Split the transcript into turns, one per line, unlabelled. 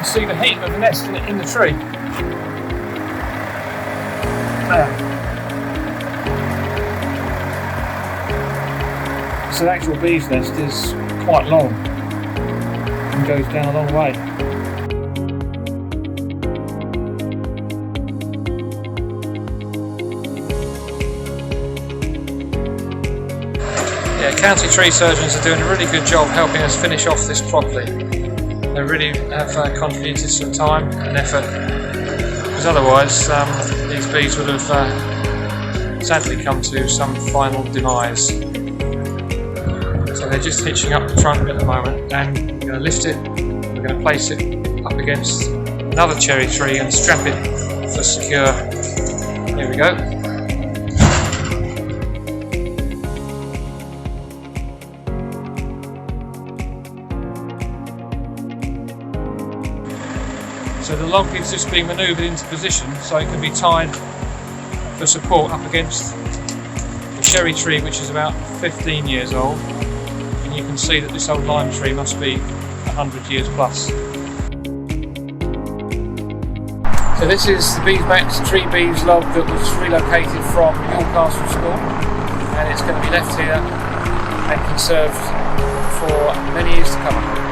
see the heat of the nest in the tree. There. So the actual bee's nest is quite long and goes down a long way. Yeah, county tree surgeons are doing a really good job helping us finish off this properly. They really have contributed some time and effort, because otherwise these bees would have sadly come to some final demise. So they're just hitching up the trunk at the moment, and we're going to lift it, we're going to place it up against another cherry tree and strap it for secure. Here we go. So the log is just being manoeuvred into position so it can be tied for support up against the cherry tree, which is about 15 years old. And you can see that this old lime tree must be 100 years plus. So this is the BeesMax tree bees log that was relocated from Ewell Castle School, and it's going to be left here and conserved for many years to come.